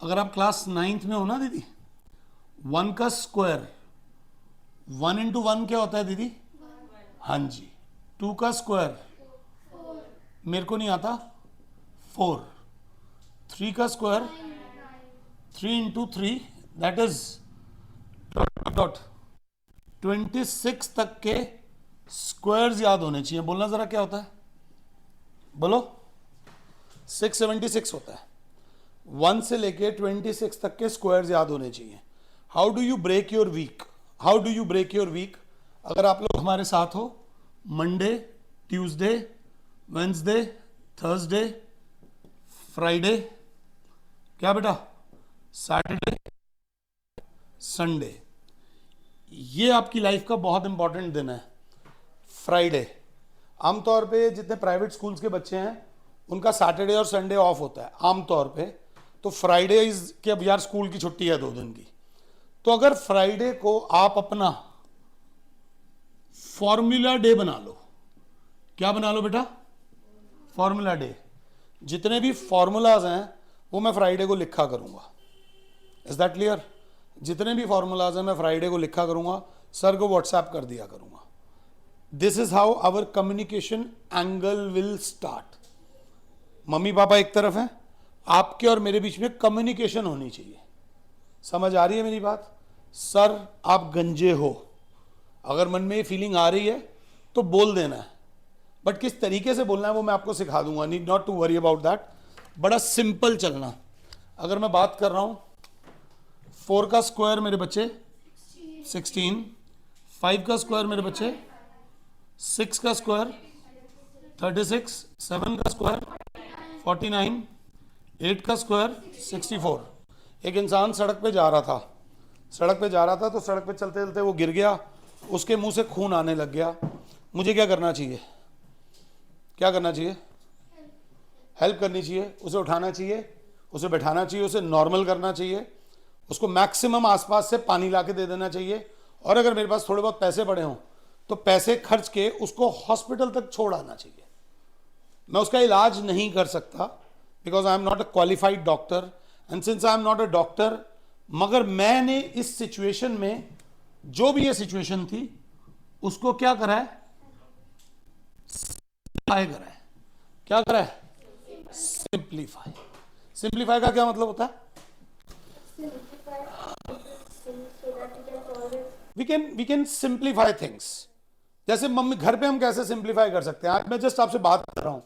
अगर आप class 9th में हो ना दीदी, 1 का स्क्वायर, 1 इंटू 1 क्या होता है दीदी? हाँ जी। 2 का स्क्वायर मेरे को नहीं आता, 4। 3 का square 3 into 3 that is dot 26 तक के स्क्वायर्स याद होने चाहिए। बोलना जरा क्या होता है, बोलो। 676 होता है। 1 से लेके 26 तक के स्क्वायर्स याद होने चाहिए। How do you break your week? How do you break your week? अगर आप लोग हमारे साथ हो, Monday, Tuesday, Wednesday, Thursday, Friday, क्या बेटा, सैटरडे, संडे, ये आपकी लाइफ का बहुत इंपॉर्टेंट दिन है। फ्राइडे, आमतौर पे जितने प्राइवेट स्कूल्स के बच्चे हैं उनका सैटरडे और संडे ऑफ होता है आमतौर पे। तो फ्राइडे इज कि अब यार स्कूल की छुट्टी है 2 दिन की, तो अगर फ्राइडे को आप अपना फॉर्मूला डे बना लो। क्या बना लो बेटा? Formula day. जितने भी फॉर्मूलाज हैं वो मैं फ्राइडे को लिखा करूंगा। Is that clear? जितने भी फॉर्मूलाज हैं मैं फ्राइडे को लिखा करूंगा, सर को व्हाट्सएप कर दिया करूंगा। This is how our communication angle will start. Mummy papa एक तरफ हैं, आपके और मेरे बीच में कम्युनिकेशन होनी चाहिए। समझ आ रही है मेरी बात? सर आप गंजे हो, अगर मन में ये फीलिंग आ रही है तो बोल देना है, बट किस तरीके से बोलना है वो मैं आपको सिखा दूंगा। Need not to worry about that. बड़ा सिंपल चलना। अगर मैं बात कर रहा हूं 4 का स्क्वायर मेरे बच्चे 16, 5 का स्क्वायर मेरे बच्चे 6 का स्क्वायर 36, 7 का स्क्वायर 49, 8 का स्क्वायर 64। एक इंसान सड़क पे जा रहा था, तो सड़क पे चलते चलते वो गिर गया, उसके मुंह से खून आने लग गया। मुझे क्या करना चाहिए? क्या करना चाहिए? हेल्प करनी चाहिए, उसे उठाना चाहिए, उसे बैठाना चाहिए, उसे नॉर्मल करना चाहिए, उसको मैक्सिमम आसपास से पानी ला के दे देना चाहिए, और अगर मेरे पास थोड़े बहुत पैसे पड़े हों तो पैसे खर्च के उसको हॉस्पिटल तक छोड़ आना चाहिए। मैं उसका इलाज नहीं कर सकता because I am not a qualified doctor, and since I am not a doctor, मगर मैंने इस सिचुएशन में, जो भी ये सिचुएशन थी, उसको क्या करा है? सिंप्लीफाई करा है। क्या करा है? सिंप्लीफाई। सिंप्लीफाई का क्या मतलब होता है? We can simplify things. जैसे मम्मी, घर पे हम कैसे सिंप्लीफाई कर सकते हैं? आज मैं जस्ट आपसे बात कर रहा हूं,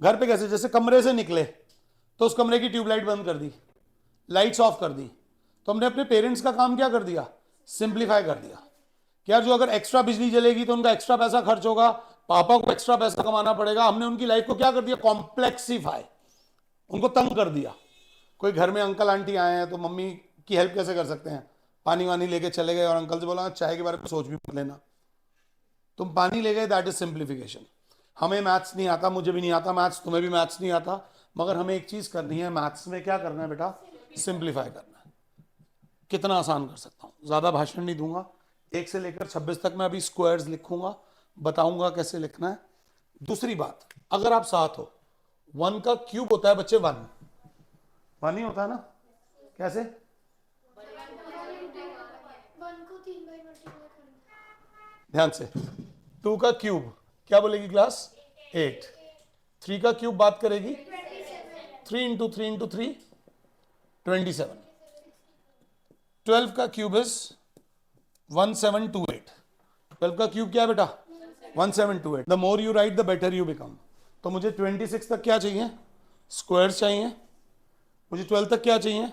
घर पे कैसे? जैसे कमरे से निकले तो उस कमरे की ट्यूबलाइट बंद कर दी, लाइट्स ऑफ कर दी, तो हमने अपने पेरेंट्स का काम क्या कर दिया? सिंप्लीफाई कर दिया। क्या जो अगर एक्स्ट्रा बिजली जलेगी तो उनका एक्स्ट्रा पैसा खर्च होगा, पापा को एक्स्ट्रा पैसा कमाना पड़ेगा। हमने उनकी लाइफ को क्या कर दिया? कॉम्प्लेक्सीफाई, उनको तंग कर दिया। कोई घर में अंकल आंटी आए हैं तो मम्मी की हेल्प कैसे कर सकते हैं? पानी वानी लेके चले गए और अंकल से बोला चाय के बारे में सोच भी मत लेना, तुम पानी ले गए, दैट इज सिंप्लीफिकेशन। हमें मैथ्स नहीं आता, मुझे भी नहीं आता मैथ्स, तुम्हें भी मैथ्स नहीं आता, मगर हमें एक चीज करनी है, मैथ्स में क्या करना है बेटा? सिंप्लीफाई करना है। कितना आसान कर सकता हूं, ज्यादा भाषण नहीं दूंगा। 1 से लेकर 26 तक मैं अभी स्क्वायर्स लिखूंगा, बताऊंगा कैसे लिखना है। दूसरी बात, अगर आप साथ हो, 1 का क्यूब होता है बच्चे 1 1 ही होता है ना? कैसे? ध्यान से। 2 का क्यूब क्या बोलेगी क्लास? 8। 3 का क्यूब बात करेगी 3 इंटू 3 इंटू 3 27। 12 का क्यूब इज 1728। 12 का क्यूब क्या है बेटा? 1728। The more you right the better you become. तो मुझे 26 तक क्या चाहिए? स्क्वायर्स चाहिए। मुझे 12 तक क्या चाहिए?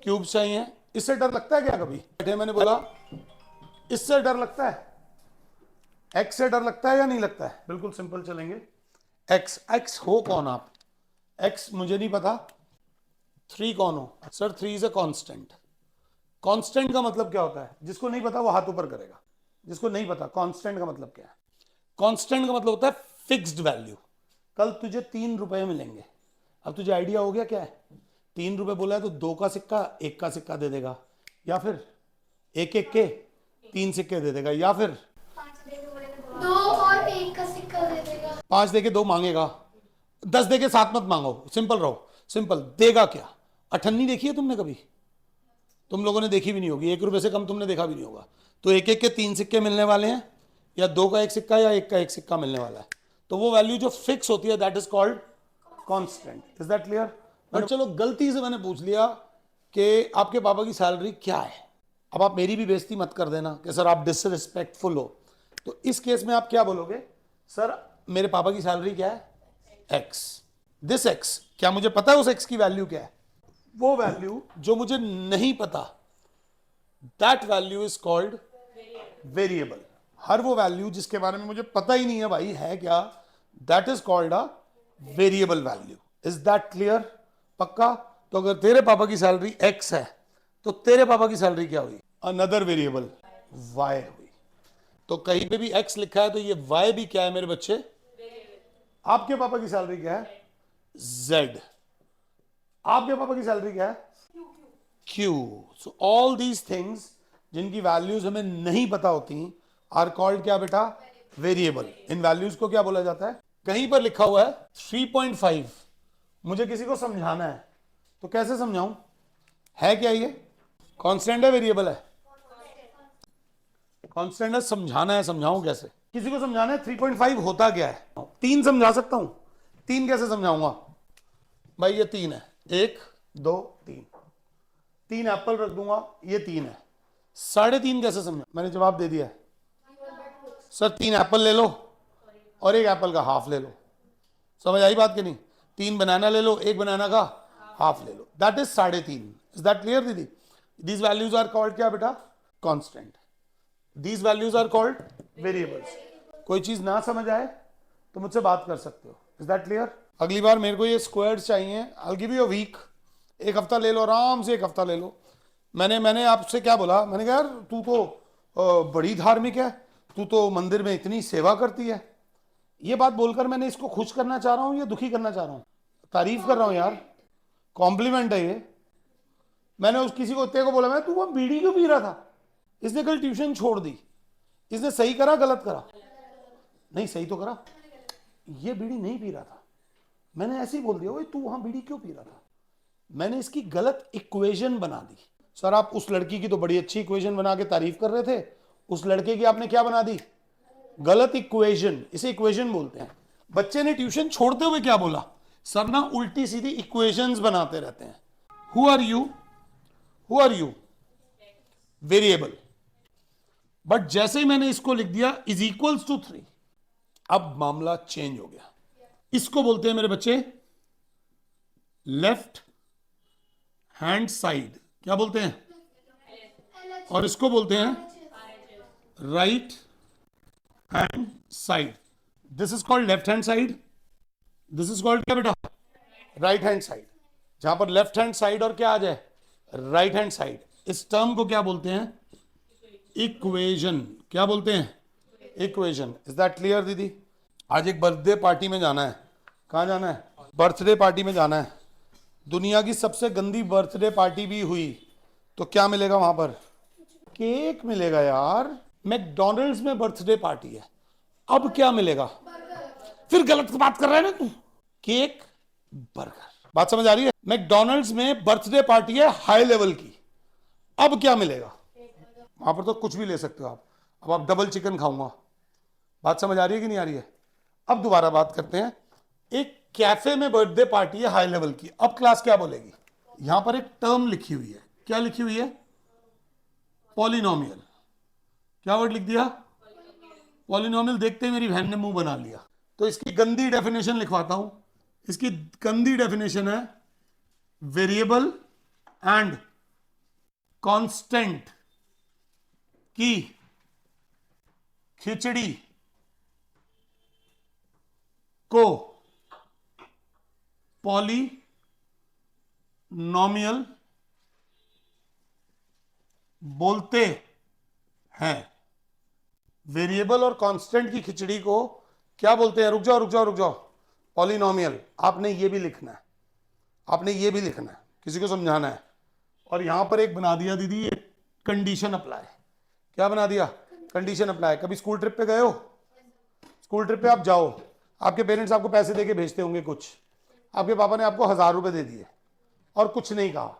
क्यूब चाहिए। इससे डर लगता है क्या कभी? बैठे मैंने बोला, इससे डर लगता है? एक्स से डर लगता है या नहीं लगता है? बिल्कुल सिंपल चलेंगे। एक्स, एक्स हो कौन आप? एक्स मुझे नहीं पता। 3 कौन हो? Sir 3 is a constant. Constant का मतलब क्या होता है? जिसको नहीं पता वो हाथ ऊपर करेगा। जिसको नहीं पता कांस्टेंट का मतलब क्या है? कांस्टेंट का मतलब होता है फिक्स्ड वैल्यू। कल तुझे 3 रुपए मिलेंगे। अब तुझे आइडिया हो गया क्या है? 3 रुपए बोला है तो 2 का सिक्का 1 का सिक्का दे देगा, या फिर 1 के 3 सिक्के दे देगा, या फिर 2 और 1 का सिक्का दे देगा। 5 देके 2 मांगेगा, 10 देके 7 मत मांगो, सिंपल रहो। सिंपल देगा क्या? अठन्नी देखी है तुमने कभी? तुम लोगों ने देखी भी नहीं होगी, 1 रुपए से कम तुमने देखा भी नहीं होगा। तो एक एक के 3 सिक्के मिलने वाले हैं, या 2 का 1 सिक्का या 1 का 1 सिक्का मिलने वाला है। तो वो वैल्यू जो फिक्स होती है that is called constant. Is that clear? But चलो गलती से मैंने पूछ लिया कि आपके पापा की सैलरी क्या है। अब आप मेरी भी बेइज्जती मत कर देना कि सर आप डिसरिस्पेक्टफुल हो। तो इस केस में आप क्या बोलोगे? सर मेरे पापा की सैलरी क्या है? एक्स। दिस एक्स, क्या मुझे पता है उस एक्स की वैल्यू क्या है? वो वैल्यू जो मुझे नहीं पता, that value is called variable. हर वो वैल्यू जिसके बारे में मुझे पता ही नहीं है भाई है क्या, that is called a variable value. Is that clear? पक्का? तो अगर तेरे पापा की सैलरी एक्स है तो तेरे पापा की सैलरी क्या हुई? अनदर वेरिएबल वाई हुई। तो कहीं पे भी एक्स लिखा है तो ये वाई भी क्या है मेरे बच्चे? आपके पापा की सैलरी क्या है? जेड। आपके पापा की सैलरी क्या है? Q. So all these things जिनकी वैल्यूज हमें नहीं पता होती आर कॉल्ड क्या बेटा? वेरिएबल। इन वैल्यूज को क्या बोला जाता है? कहीं पर लिखा हुआ है 3.5, मुझे किसी को समझाना है तो कैसे समझाऊं? है क्या ये? कांस्टेंट है, वेरिएबल है? कांस्टेंट है, समझाना है, समझाऊं कैसे? किसी को समझाना है 3.5 होता क्या है? 3 समझा सकता हूं, 3 कैसे समझाऊंगा? भाई ये 3 है, 1 2 3, 3 एप्पल रख दूंगा, ये 3 है। 3.5 कैसे समझा? मैंने जवाब दे दिया है सर, 3 एप्पल ले लो और 1 एप्पल का हाफ ले लो। समझ आई बात कि नहीं? 3 बनाना ले लो, 1 बनाना का हाफ ले लो, that is 3.5। Is that clear दीदी? दीज वैल्यूज आर कॉल्ड क्या बेटा? Constant. These values are called variables. कोई चीज ना समझ आए तो मुझसे बात कर सकते हो। Is that clear? अगली बार मेरे को ये स्क्वायर्स चाहिए, I will give you a week, 1 हफ्ता ले लो, आराम से 1 हफ्ता ले लो। मैंने आपसे क्या बोला? मैंने कहा यार तू तो बड़ी धार्मिक है, तू तो मंदिर में इतनी सेवा करती है। ये बात बोलकर मैंने इसको खुश करना चाह रहा हूं या दुखी करना चाह रहा हूं? तारीफ कर रहा हूं यार, कॉम्प्लीमेंट है ये। मैंने उस किसी को तेरे को बोला, मैं तू वो बीड़ी क्यों पी रहा था? इसने कल ट्यूशन छोड़ दी। इसने सही करा गलत करा? नहीं सही तो करा। ये बीड़ी नहीं पी रहा था, मैंने ऐसे ही बोल दिया ओए तू वहां बीड़ी क्यों पी रहा था? मैंने इसकी गलत इक्वेशन बना दी। सर आप उस लड़की की तो बड़ी अच्छी इक्वेशन बना के तारीफ कर रहे थे, उस लड़के की आपने क्या बना दी? गलत इक्वेशन। इसे इक्वेशन बोलते हैं। बच्चे ने ट्यूशन छोड़ते हुए क्या बोला? सर ना उल्टी सीधी इक्वेशंस बनाते रहते हैं। Who are you? Who are you? Variable. But जैसे ही मैंने इसको लिख दिया इज इक्वल्स टू 3, अब मामला चेंज हो गया। इसको बोलते हैं मेरे बच्चे लेफ्ट हैंड साइड। क्या बोलते हैं? और इसको बोलते हैं right hand side. This is called left hand side, this is called क्या बेटा? Right hand side. जहां पर लेफ्ट हैंड साइड और क्या आ जाए? Right hand side. इस टर्म को क्या बोलते हैं? इक्वेशन। क्या बोलते हैं? इक्वेशन। इज दैट क्लियर दीदी? आज एक बर्थडे पार्टी में जाना है। कहां जाना है? बर्थडे पार्टी में जाना है। दुनिया की सबसे गंदी बर्थडे पार्टी भी हुई तो क्या मिलेगा वहां पर? केक मिलेगा यार। मैकडॉनल्ड्स में बर्थडे पार्टी है, अब क्या मिलेगा? फिर गलत बात कर रहा है ना तू। Cake, burger. बात समझ आ रही है? मैकडॉनल्ड्स में बर्थडे पार्टी है हाई लेवल की, अब क्या मिलेगा? वहां पर तो कुछ भी ले सकते हो आप। अब आप डबल चिकन खाऊंगा। बात समझ आ रही है कि नहीं आ रही है? अब दोबारा बात करते हैं। एक कैफे में बर्थडे पार्टी है हाई लेवल की, अब क्लास क्या बोलेगी? यहां पर एक टर्म लिखी हुई है। क्या लिखी हुई है? पॉलिनोमियल। क्या वर्ड लिख दिया? पॉलिनोमियल। देखते ही मेरी बहन ने मुंह बना लिया। तो इसकी गंदी डेफिनेशन लिखवाता हूं। इसकी गंदी डेफिनेशन है वेरिएबल एंड कांस्टेंट की खिचड़ी को पॉलिनोमियल बोलते हैं। वेरिएबल और कांस्टेंट की खिचड़ी को क्या बोलते हैं? रुक जाओ रुक जाओ रुक जाओ। पॉलिनोमियल। आपने ये भी लिखना है, आपने ये भी लिखना है, किसी को समझाना है। और यहां पर एक बना दिया दीदी, ये कंडीशन अप्लाई। क्या बना दिया? Condition apply. कभी स्कूल ट्रिप पे गए हो? स्कूल ट्रिप पे आप जाओ, आपके पेरेंट्स आपको पैसे देके भेजते होंगे कुछ, आपके पापा ने आपको 1000 रुपए दे दिए, और कुछ नहीं कहा,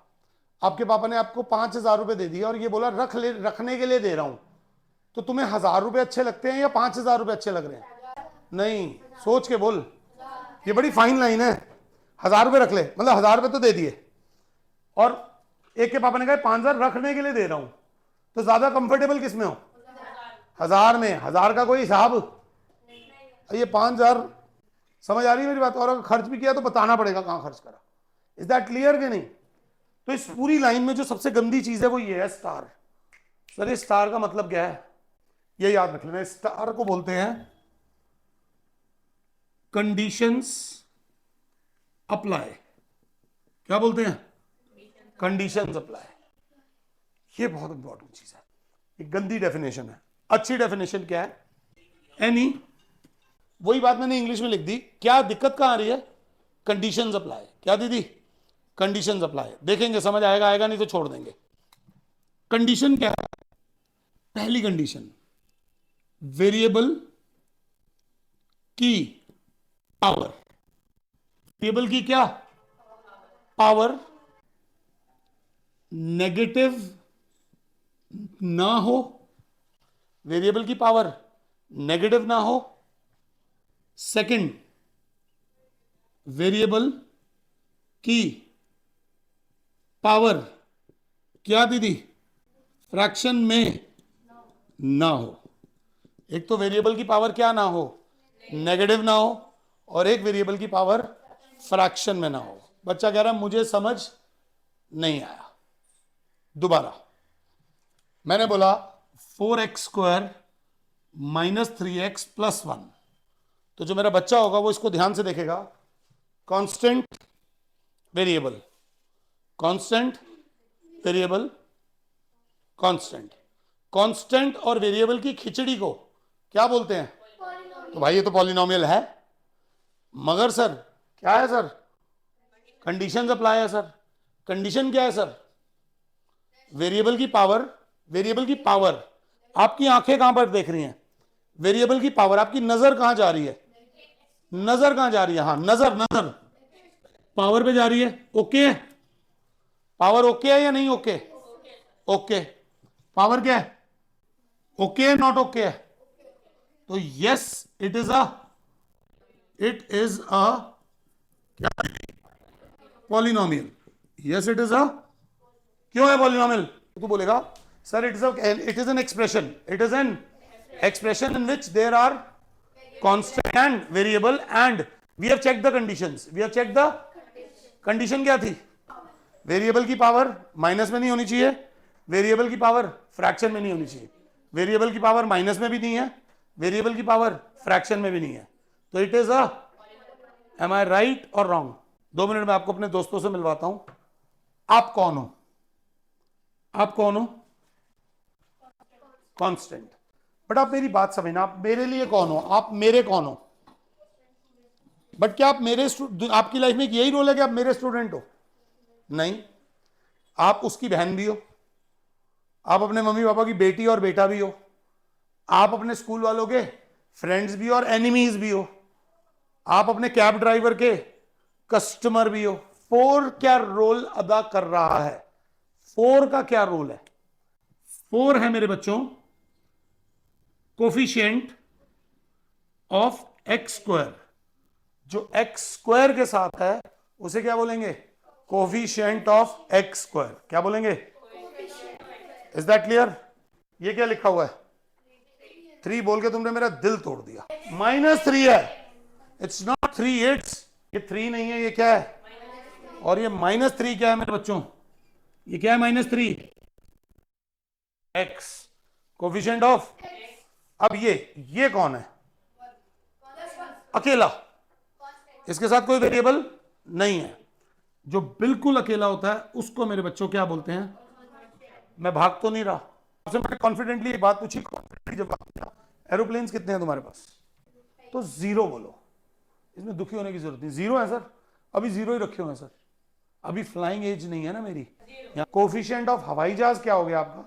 आपके पापा ने आपको 5,000 रुपए दे दिया और ये बोला रखने के लिए दे रहा हूं, तो तुम्हें 1,000 रुपए अच्छे लगते हैं या 5,000 रुपए अच्छे लग रहे हैं? नहीं, सोच के बोल, ये बड़ी फाइन लाइन है। 1,000 रुपए रख ले, मतलब 1,000 रुपए तो दे दिए, और एक के पापा ने कहा 5,000 रखने के लिए दे रहा हूं, तो ज्यादा कंफर्टेबल किस में हो? 1,000 में। 1,000 का कोई हिसाब, ये 5,000। समझ आ रही है मेरी बात? और अगर खर्च भी किया तो बताना पड़ेगा कहां खर्च करा। इज दैट क्लियर कि नहीं? तो इस पूरी लाइन में जो सबसे गंदी चीज है वो ये है स्टार। सर ये स्टार का मतलब क्या है? ये याद रख लेना, स्टार को बोलते हैं कंडीशंस अप्लाई। क्या बोलते हैं? Conditions apply. ये बहुत इंपॉर्टेंट चीज है, एक गंदी डेफिनेशन है। अच्छी डेफिनेशन क्या है? एनी, वही बात मैंने इंग्लिश में लिख दी। क्या दिक्कत कहां आ रही है? Conditions apply. क्या दीदी? Conditions apply. देखेंगे समझ आएगा, आएगा नहीं तो छोड़ देंगे। कंडीशन क्या है? पहली कंडीशन, वेरिएबल की पावर। वेरिएबल की क्या पावर नेगेटिव ना हो, वेरिएबल की पावर नेगेटिव ना हो। सेकंड, वेरिएबल की पावर क्या दीदी? फ्रैक्शन में ना हो। एक तो वेरिएबल की पावर क्या ना हो? नेगेटिव ना हो, और एक वेरिएबल की पावर फ्रैक्शन में ना हो। बच्चा कह रहा मुझे समझ नहीं आया। दोबारा मैंने बोला 4x² माइनस 3x प्लस 1, तो जो मेरा बच्चा होगा वो इसको ध्यान से देखेगा। Constant variable, constant variable, constant. Constant और वेरिएबल की खिचड़ी को क्या बोलते हैं? तो भाई ये तो पॉलिनोमियल है, मगर सर क्या है सर? कंडीशन अप्लाई है सर। कंडीशन क्या है सर? वेरिएबल की पावर, वेरिएबल की पावर। आपकी आंखें कहां पर देख रही हैं? वेरिएबल की पावर। आपकी नजर कहां जा रही है? नजर कहां जा रही है? हाँ नजर, नजर पावर पे जा रही है। ओके है? पावर ओके है या नहीं ओके? ओके। पावर क्या है? ओके है, नॉट ओके है? तो यस इट इज अ क्या पॉलिनोमियल। यस इट इज अ, क्यों है पॉलिनोमियल? तू बोलेगा sir it is an expression, it is an expression in which there are constant and variable and we have checked the conditions, we have checked the condition। क्या थी? Variable की power minus में नहीं होनी चाहिए, variable की power fraction में नहीं होनी चाहिए, वेरिएबल की पावर माइनस में भी नहीं है, वेरिएबल की पावर फ्रैक्शन में भी नहीं है, तो it is a, am I right or wrong? 2 मिनट में आपको अपने दोस्तों से मिलवाता हूं। आप कौन हो? आप कौन हो? कांस्टेंट। बट आप मेरी बात समझना, आप मेरे लिए कौन हो? आप मेरे कौन हो? बट क्या आप मेरे, आपकी लाइफ में यही रोल है कि आप मेरे स्टूडेंट हो? नहीं, आप उसकी बहन भी हो, आप अपने मम्मी पापा की बेटी और बेटा भी हो, आप अपने स्कूल वालों के फ्रेंड्स भी और एनिमीज भी हो, आप अपने कैब ड्राइवर के कस्टमर भी हो। 4 क्या रोल अदा कर रहा है? 4 का क्या रोल है? 4 है मेरे बच्चों कोफिशिएंट ऑफ x²। जो x² के साथ है उसे क्या बोलेंगे? Coefficient of x²। क्या बोलेंगे? Is that clear? ये क्या लिखा हुआ है? 3 बोल के तुमने मेरा दिल तोड़ दिया। -3 है, इट्स नॉट 3/8, ये 3 नहीं है, ये क्या है? और ये -3 क्या है मेरे बच्चों? ये क्या है? -3 x, कोफिशिएंट ऑफ। अब ये कौन है? अकेला, इसके साथ कोई वेरिएबल नहीं है। जो बिल्कुल अकेला होता है उसको मेरे बच्चों क्या बोलते हैं? मैं भाग तो नहीं रहा आपसे, मैंने कॉन्फिडेंटली एक बात पूछी, एरोप्लेन्स कितने हैं तुम्हारे पास? तो 0 बोलो, इसमें दुखी होने की जरूरत नहीं। 0 है सर, अभी 0 ही रखे हुए हैं सर, अभी फ्लाइंग एज नहीं है ना मेरी। कोफिशिएंट ऑफ हवाई जहाज क्या हो गया आपका?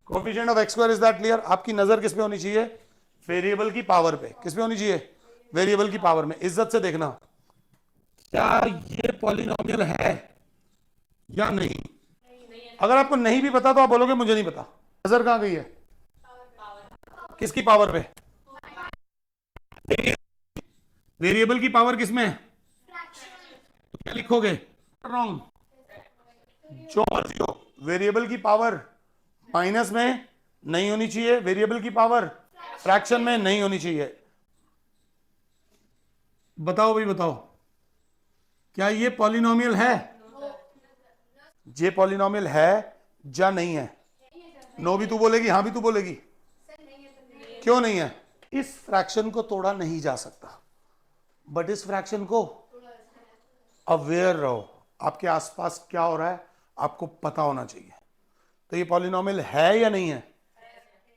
Coefficient of x²। Is that clear? आपकी नजर किस पे होनी चाहिए? वेरिएबल की पावर पे। किस पे होनी चाहिए? वेरिएबल की पावर में। इज्जत से देखना, क्या ये पॉलिनोमियल है? या नहीं? अगर आपको नहीं भी पता तो आप बोलोगे मुझे नहीं पता। नजर कहां गई है? किसकी पावर पे? वेरिएबल की पावर किसमें है? तो क्या लिखोगे? रॉन्ग। जो मर्जी हो, वेरिएबल की पावर माइनस में नहीं होनी चाहिए, वेरिएबल की पावर फ्रैक्शन में नहीं होनी चाहिए। बताओ भाई बताओ, क्या ये पॉलिनोमियल है? ये पॉलिनोमियल है या नहीं है? नो भी तू बोलेगी, हाँ भी तू बोलेगी। क्यों नहीं है? इस फ्रैक्शन को तोड़ा नहीं जा सकता, बट इस फ्रैक्शन को अवेयर रहो, आपके आसपास क्या हो रहा है आपको पता होना चाहिए। तो ये पॉलिनोमियल है या नहीं है?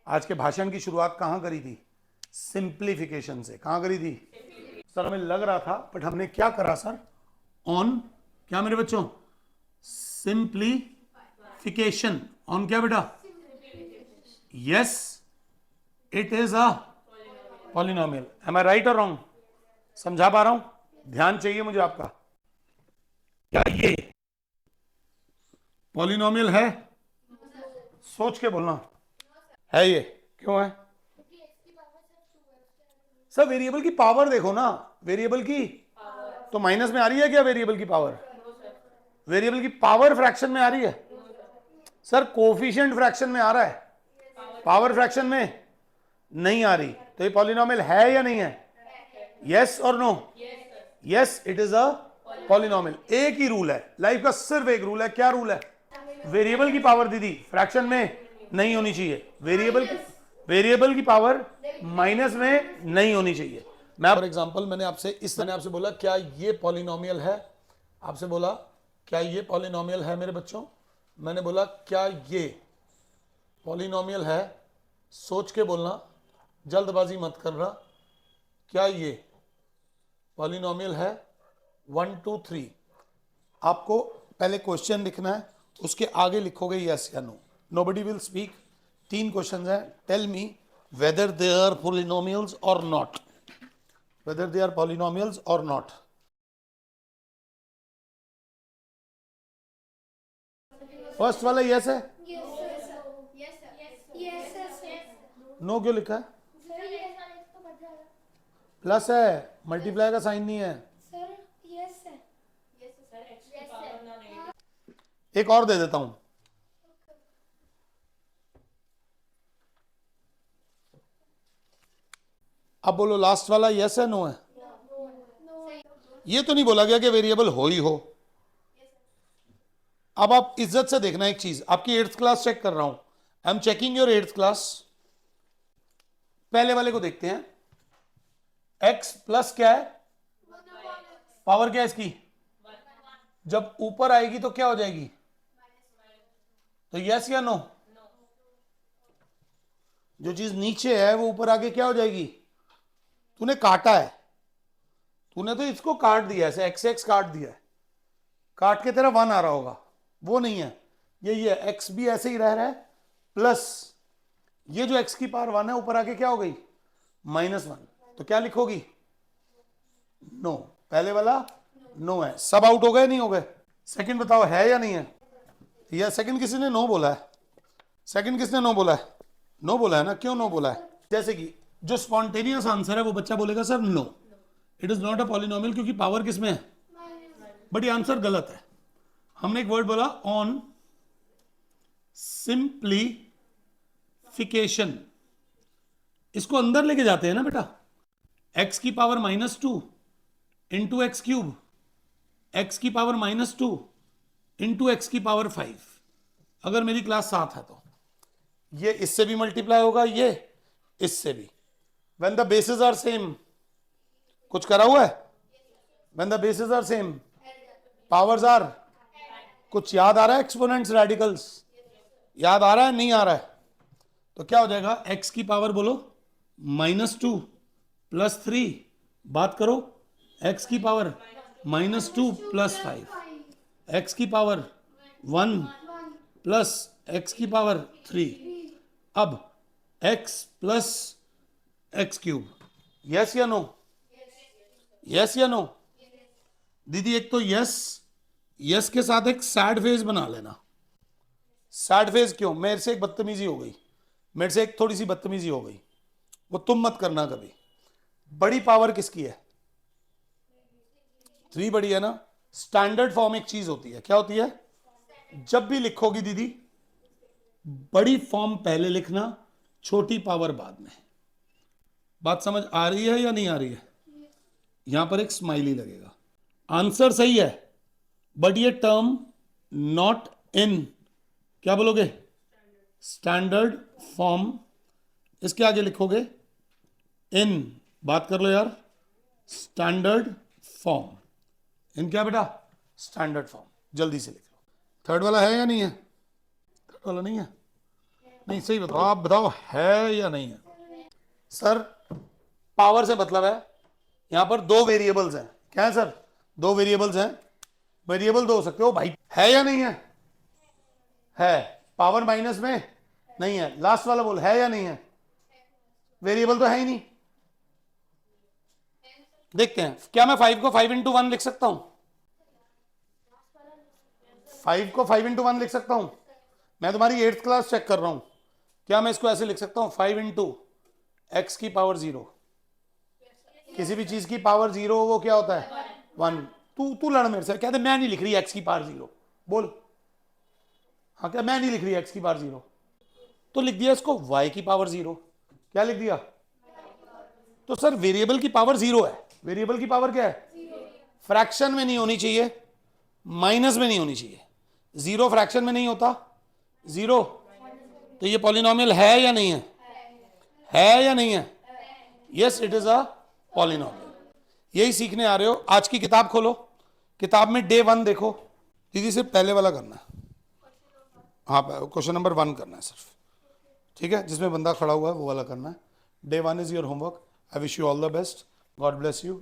आज के भाषण की शुरुआत कहां करी थी? सिंप्लीफिकेशन से। कहां करी थी? सर हमें लग रहा था, बट हमने क्या करा सर? ऑन क्या मेरे बच्चों? सिंप्लीफिकेशन। ऑन क्या बेटा? Yes, it is a polynomial. Am I right or wrong? समझा पा रहा हूं? ध्यान चाहिए मुझे आपका। क्या ये पॉलिनोमियल है? सोच के बोलना। है ये? क्यों है? सर वेरिएबल की पावर देखो ना, वेरिएबल की तो माइनस में आ रही है क्या? वेरिएबल की पावर, वेरिएबल की पावर फ्रैक्शन में आ रही है सर, कोफिशिएंट फ्रैक्शन में आ रहा है, पावर फ्रैक्शन में नहीं आ रही। तो ये पॉलिनोमियल है या नहीं है? Yes or no? Yes, it is a polynomial. एक ही रूल है लाइफ का, सिर्फ एक रूल है। क्या रूल है? वेरिएबल की पावर दीदी फ्रैक्शन में नहीं होनी चाहिए, वेरिएबल की पावर माइनस में नहीं होनी चाहिए। मैं फॉर एग्जांपल मैंने आपसे बोला क्या ये पॉलिनोमियल है? आपसे बोला क्या ये पॉलिनोमियल है मेरे बच्चों? मैंने बोला क्या ये पॉलिनोमियल है? सोच के बोलना, जल्दबाजी मत करना। क्या ये पॉलिनोमियल है? 1 2 3। आपको पहले क्वेश्चन लिखना है, उसके आगे लिखोगे यस या no. Nobody will speak. 3 question है। Tell me whether they are polynomials or not, whether they are polynomials or not. First वाला यस है, नो क्यों लिखा है? प्लस है, मल्टीप्लाई का साइन नहीं है। एक और दे देता हूं, अब बोलो लास्ट वाला यस है नो है? ये तो नहीं बोला गया कि वेरिएबल हो ही हो। अब आप इज्जत से देखना एक चीज, आपकी 8th क्लास चेक कर रहा हूं, I am checking your 8th class. पहले वाले को देखते हैं। x प्लस क्या है? पावर क्या है इसकी? जब ऊपर आएगी तो क्या हो जाएगी? तो यस या नो? जो चीज नीचे है वो ऊपर आके क्या हो जाएगी? तूने काटा है, तूने तो इसको काट दिया, ऐसे एक्स एक्स काट दिया है, काट के तेरा 1 आ रहा होगा, वो नहीं है, यही है। एक्स भी ऐसे ही रह रहा है, प्लस ये जो एक्स की पावर 1 है ऊपर आके क्या हो गई? -1। तो क्या लिखोगी? नो। पहले वाला नो है। सब आउट हो गए नहीं हो गए? सेकंड बताओ है या नहीं है? या सेकंड किसी ने नो बोला है? सेकंड किसने नो बोला है? नो बोला है ना? क्यों नो बोला है? जैसे कि जो स्पॉन्टेनियस आंसर है वो बच्चा बोलेगा sir no, it is not a polynomial, क्योंकि पावर किसमें है? बट ये आंसर गलत है। हमने एक वर्ड बोला ऑन सिंप्लीफिकेशन, इसको अंदर लेके जाते हैं ना बेटा। x की power -2 into x cube, x की पावर -2 इंटू एक्स की पावर 5। अगर मेरी क्लास 7 है तो ये इससे भी मल्टीप्लाई होगा, ये इससे भी। When the basis are same, कुछ करा हुआ है? When the basis are same powers are, कुछ याद आ रहा है? एक्सपोनेंट्स रेडिकल्स याद आ रहा है? नहीं आ रहा है? तो क्या हो जाएगा? x की पावर बोलो -2 + 3, बात करो। x की पावर -2 + 5, x की पावर 1 प्लस x की पावर 3। अब x plus x cube, yes या नो? यस या नो? दीदी एक तो यस, यस के साथ एक सैड फेज बना लेना। सैड फेज क्यों? मेरे से एक बदतमीजी हो गई, मेरे से एक थोड़ी सी बदतमीजी हो गई, वो तुम मत करना कभी। बड़ी पावर किसकी है? 3 बड़ी है ना। स्टैंडर्ड फॉर्म एक चीज होती है, क्या होती है? जब भी लिखोगी दीदी, बड़ी फॉर्म पहले लिखना, छोटी पावर बाद में। बात समझ आ रही है या नहीं आ रही है? यहां पर एक स्माइली लगेगा। आंसर सही है, बट ये टर्म नॉट इन, क्या बोलोगे? Standard form. इसके आगे लिखोगे इन, बात कर लो यार, स्टैंडर्ड फॉर्म। इन क्या बेटा? Standard form. जल्दी से लिख लो। थर्ड वाला है या नहीं है? थर्ड वाला नहीं है? नहीं, सही बताओ, आप बताओ है या नहीं है? सर पावर से मतलब है यहां पर 2 वेरिएबल्स हैं। क्या है सर? 2 वेरिएबल्स हैं। वेरिएबल 2 हो सकते हो भाई, है या नहीं है? है। पावर माइनस में नहीं है। लास्ट वाला बोल, है या नहीं है? वेरिएबल तो है ही नहीं। देखते हैं, क्या मैं 5 को 5 इंटू 1 लिख सकता हूं? 5 को 5 इंटू 1 लिख सकता हूं? मैं तुम्हारी 8th क्लास चेक कर रहा हूं। क्या मैं इसको ऐसे लिख सकता हूं? 5 इंटू एक्स की पावर 0। किसी भी चीज की पावर 0 वो क्या होता है? 1। तू लड़ मेरे से, कहते मैं नहीं लिख रही एक्स की पावर 0, बोल। हाँ, क्या मैं नहीं लिख रही एक्स की पावर 0? तो लिख दिया इसको y की पावर 0। क्या लिख दिया? तो सर वेरिएबल की पावर 0 है। वेरिएबल की पावर क्या है? फ्रैक्शन में नहीं होनी चाहिए, माइनस में नहीं होनी चाहिए। 0 फ्रैक्शन में नहीं होता, 0। तो ये पॉलिनोमियल है या नहीं है? है या नहीं है? Yes, it is a polynomial. यही सीखने आ रहे हो। आज की किताब खोलो, किताब में डे 1 देखो। दीदी सिर्फ पहले वाला करना है। हाँ, क्वेश्चन नंबर 1 करना है सिर्फ, ठीक है? जिसमें बंदा खड़ा हुआ है वो वाला करना है। Day 1 is your homework. I wish you all the best. God bless you.